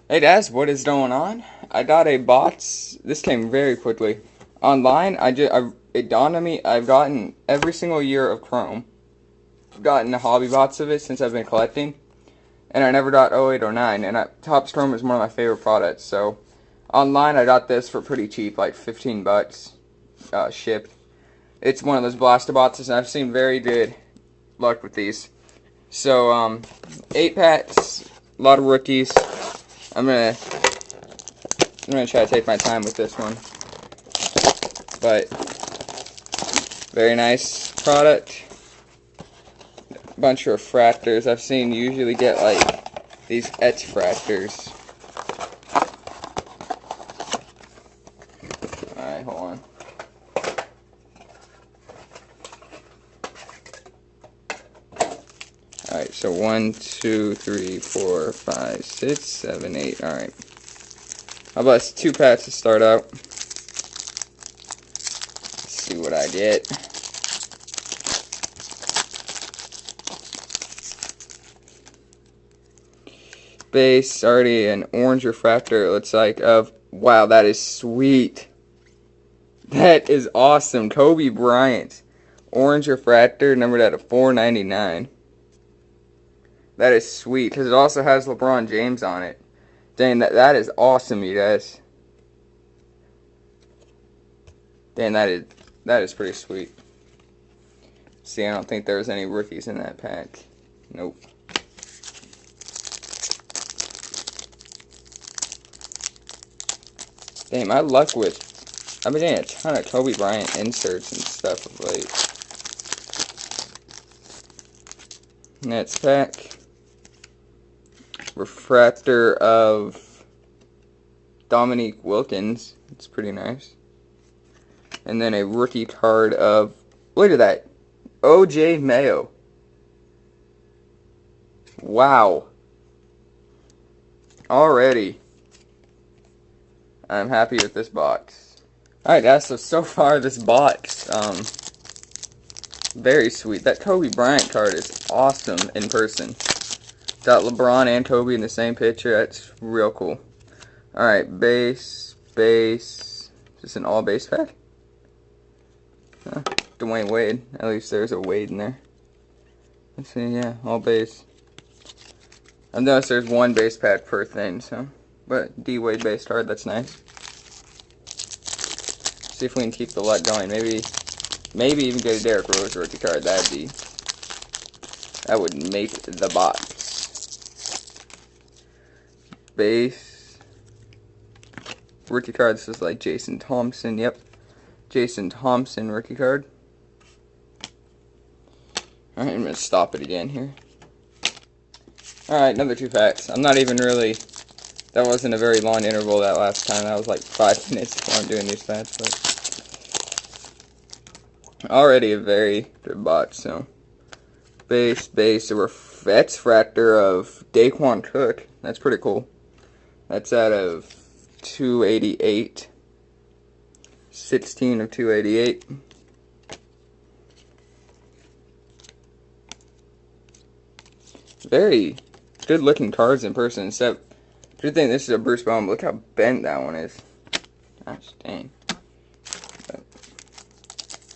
Hey Daz, what is going on? I got a box. This came very quickly. Online, it dawned on me I've gotten every single year of Chrome. I've gotten a hobby box of it since I've been collecting, and I never got 08 or 09. And Topps Chrome is one of my favorite products. So online, I got this for pretty cheap, like 15 bucks, shipped. It's one of those blaster boxes, and I've seen very good luck with these. So 8 packs, a lot of rookies. I'm gonna try to take my time with this one, but very nice product. Bunch of refractors. I've seen usually get like these etch fraktors. Alright, hold on. Alright, so 1, 2, 3, 4, 5, 6, 7, 8. Alright. How about 2 packs to start out? Let's see what I get. Base, already an orange refractor, it looks like, of, wow, that is sweet. That is awesome. Kobe Bryant. Orange refractor, numbered out of 499. That is sweet, because it also has LeBron James on it. Dang, that is awesome, you guys. Dang, that is pretty sweet. See, I don't think there was any rookies in that pack. Nope. Damn, my luck with... I've been getting a ton of Kobe Bryant inserts and stuff of late. Next pack. Refractor of Dominique Wilkins. It's pretty nice. And then a rookie card of... Look at that. OJ Mayo. Wow. Already. I'm happy with this box. Alright guys, so far this box, very sweet. That Kobe Bryant card is awesome in person. Got LeBron and Kobe in the same picture. That's real cool. Alright, base. Is this an all base pack? Huh, Dwayne Wade. At least there's a Wade in there. Let's see, yeah, all base. I've noticed there's one base pack per thing, so. But D-Wade base card, that's nice. See if we can keep the luck going. Maybe even get a Derrick Rose rookie card. That would make the box. Base. Rookie card, this is like Jason Thompson. Yep. Jason Thompson rookie card. Alright, I'm going to stop it again here. Alright, another 2 packs. I'm not even really... That wasn't a very long interval that last time. That was like 5 minutes while I'm doing these packs. But already a very good box, so. Base, a refractor of Daquan Cook. That's pretty cool. That's out of 288. 16 of 288. Very good looking cards in person, except good thing this is a Bruce Bowen. Look how bent that one is. Gosh dang. But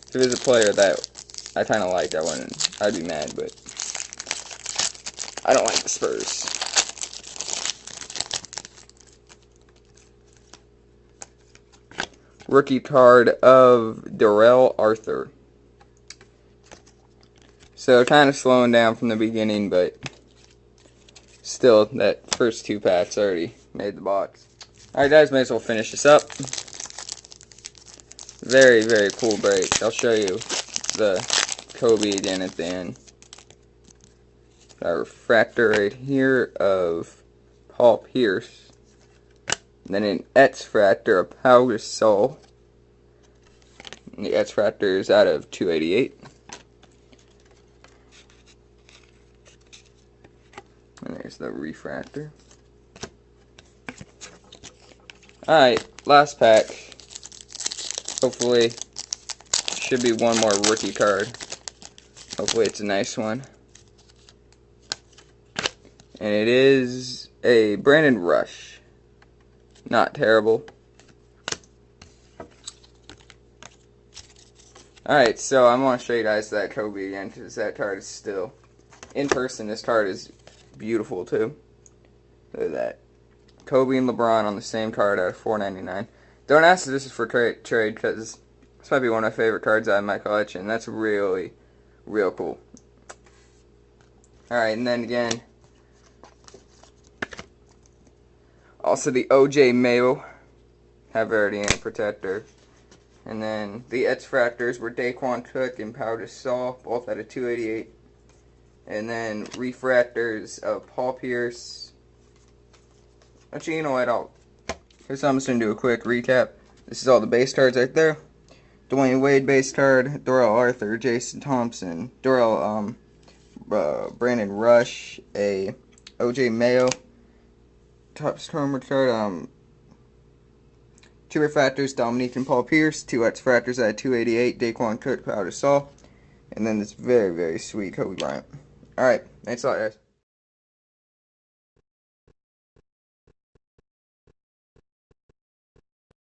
if it was a player that I kind of like, I'd be mad, but I don't like the Spurs. Rookie card of Darrell Arthur. So kind of slowing down from the beginning, but still, that first 2 packs already made the box. Alright guys, may as well finish this up. Very, very cool break. I'll show you the Kobe again at the end. Got a refractor right here of Paul Pierce. And then an X-Fractor of Pau Gasol. And the X-Fractor is out of 288. And there's the refractor. Alright, last pack. Hopefully, should be one more rookie card. Hopefully it's a nice one. And it is a Brandon Rush. Not terrible. Alright, so I want to show you guys that Kobe again, because that card is still, in person, this card is beautiful too. Look at that. Kobe and LeBron on the same card at $4.99. Don't ask if this is for trade, because this might be one of my favorite cards out of my collection. That's really, real cool. Alright, and then again, also the OJ Mayo, Havarian Protector. And then the X-Fractors were Daquan Cook and Pau Gasol, both at a 288. And then Refractors of Paul Pierce. Actually, you know what? Here's how I'm just going to do a quick recap. This is all the base cards right there. Dwayne Wade base card, Darrell Arthur, Jason Thompson, Brandon Rush, a OJ Mayo, top stormer card, 2 Refractors, Dominique and Paul Pierce, 2 X-Fractors at 288, Daquan Cook, Pau Gasol, and then this very, very sweet Kobe Bryant. Alright, thanks a lot, guys.